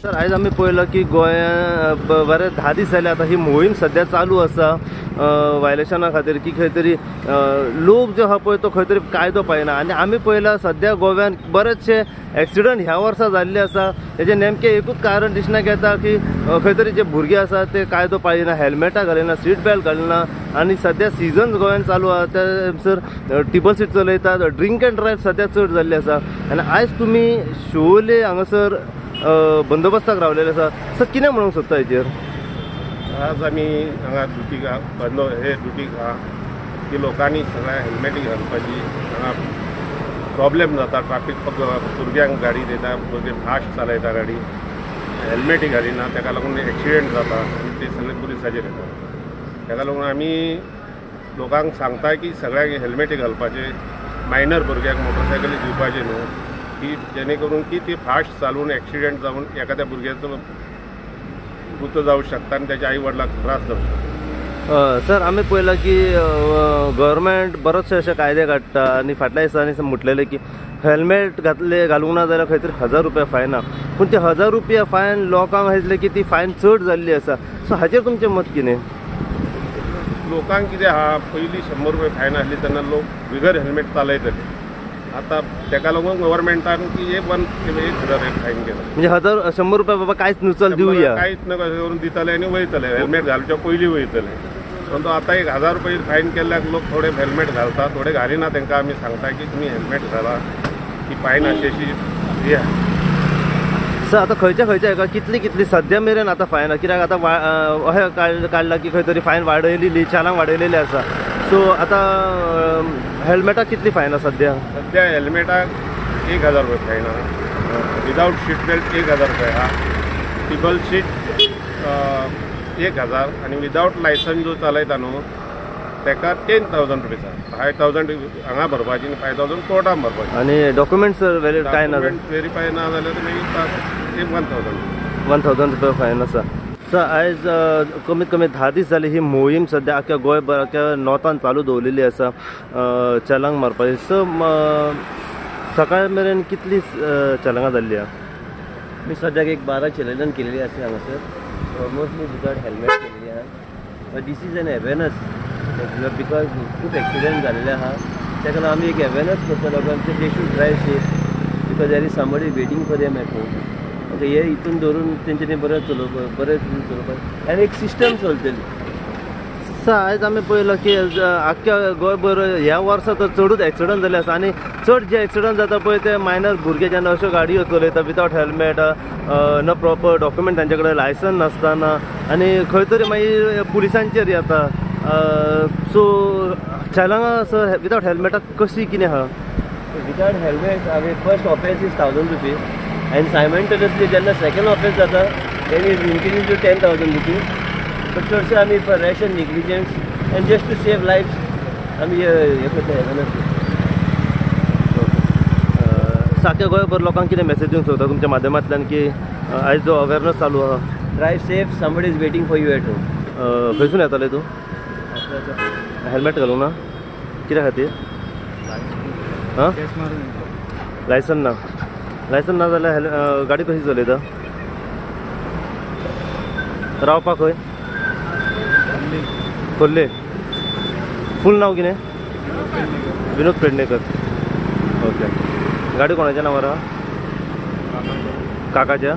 तर आयज आमी पळयलां की गोंयांत बरे 10 दीस जाले आतां ही मोहीम सद्या चालू आसा वायलेशना खातीर की खंय तरी लोक जो आहा पळय तो खंय तरी कायदो पाळना आनी आमी पळयलां सद्या गोव्यान बरेचशे एक्सिडंट ह्या वर्सा जाल्ले आसा हेजें नेमकें एकूच कारण दिसण्याक येता की खंय तरी जे भुरगे आसा ते कायदो पाळिना हेल्मेटां घालिना सीट बेल्ट घालिना आनी सद्या सिजन गोंयान चालू आहा त्या थंयसर टिबल सीट चलयतात ड्रिंक एंड ड्रायव्ह सद्या चड जाल्ले आसा आनी आयज तुमी शिवोले हांगासर बंदोबस्ताक रावलेले आसा सर कितें म्हणूंक सोदता हेजेर आज आमी हांगा ड्युटीक ड्युटीक आहा की लोकांनी सगळ्या हेल्मेटी घालपाची हांगा प्रॉब्लेम जाता ट्राफीक भुरग्यांक गाडी दिता भुरगे फास्ट चलयता गाडी हेल्मेटी घालिना ताका लागून एक्सिडेंट जाता आनी ते सगळे पुलिसाचेर येता ताका लागून आमी लोकांक सांगता की सगळ्यांक हेल्मेटी घालपाचे मायनर भुरग्यांक मोटरसायकली दिवपाचे न्हू की जेणे करून की ती फास्ट चालून एक्सिडेंट जावन एखाद्या भुरग्याचो मृत्यू जावं शकता आनी त्याच्या आई वडिलांक त्रास जावं शकता सर आमी पळयलां की गव्हर्मेंट बरोचशे अशे कायदे काडटा आनी फाटल्या दिसांनी म्हटलेलें की हेल्मेट घालूंक ना जाल्यार खंय तरी 1000 रुपया फायन आहा पूण ते 1000 रुपया फायन लोकांक दिसलें की ती फायन चड जाल्ली आसा सो हाचेर तुमचें मत कितें लोकांक कितें आहा पयलीं 100 रुपया फायन आसली तेन्ना लोक बिगर हेल्मेट चालयताले आतां ताका लागून गव्हर्मेंटान की 1000 फायन केला म्हणजे 100 रुपया बाबा कांयच नुचल दिवया कांयच नका करून दिताले आनी वयतले हेल्मेट घालच्या पयलीं वयतले परंतु आतां 1000 रुपया फायन केल्ल्याक लोक थोडे हेल्मेट घालता थोडे घालिना तांकां आमी सांगता की तुमी हेल्मेट घाला की फायन अशी दिया सर आतां खंयच्या हाका कितली सद्या मेरेन आतां फायन आहा कित्याक आतां अशें काडला की खंय तरी फायन वाडयलेली चालांक वाडयलेली आसा सो आतां हेल्मेटाक कितली फायन आहा सद्या हेल्मेटाक 1000 रुपया फायन आहा विदाउट सीट बेल्ट 1000 रुपया आहा टिबल सीट 1000 आनी विदाउट लायसन्स जो चलयता न्हू ताका 10,000 रुपीज आहा 5,000 हांगा भरपाची आनी 5,000 कोर्टान भरपाची आनी डॉक्युमेंट्स वेलिड कांय ना व्हेरीफाय ना जाल्यार मागीर 1,000 रुपया फायन आसा सर आयज कमीत कमी 10 दीस जाली ही मोहीम सद्या आख्या गोंयभर आख्या नॉर्थान चालू दवरलेली आसा चलांक मारपाची सो सकाळ मेरेन कितली चलांगां जाल्ली आहा मी सद्याक एक 12 चॅलेंजान केलेली आसा हांगासर ऑलमोस्टली विदाउट हेल्मेट केलेली आहा but this is an awareness because खूब एक्सिडेंट जाल्ले आहा ताका लागून आमी एक अवेरनस करता लोकांक they should drive safe because there is somebody waiting for them at home हे हितून धरून तेंच्यांनी बरें चलोवपाक आनी एक सिस्टम चलतली सर आयज आमी पळयलां की आख्या गोंयभर ह्या वर्सा तर चडूच एक्सिडंट जाल्ले आसा आनी चड जे एक्सिडंट जाता पळय ते मायनर भुरगे जेन्ना अश्यो गाडयो चलयता विदाउट हेल्मेट न प्रॉपर डॉक्युमेंट तांचे कडेन लायसन नासतना आनी खंय तरी मागीर पुलिसांचेर येता सो चलांगां सर विदाउट हेल्मेटाक कशी कितें आहा विदाउट हेल्मेट आमी फर्स्ट ऑफेन्स इज 1000 रुपीज आनी सायमल्टेनियसली जेन्ना सेकंड ऑफेन्स जाता then is increase to 10,000 rupees but चडशे आमी for rash and negligence and just to save life आमी हे करता साख्या गोंयभर लोकांक कितें मेसेज दिवंक सोदता तुमच्या माध्यमांतल्यान की आयज जो अवेरनस चालू आहा drive safe somebody is waiting for you at home खंयसून येताले तूं हेल्मेट घालूंक ना कित्या खातीर हां लायसन ना जाल्यार गाडी कशी चलयता रावपा खंय खोर्ले फूल नांव कितें विनोद पेडणेकर ओके गाडी कोणाच्या नांवार आहा काकाच्या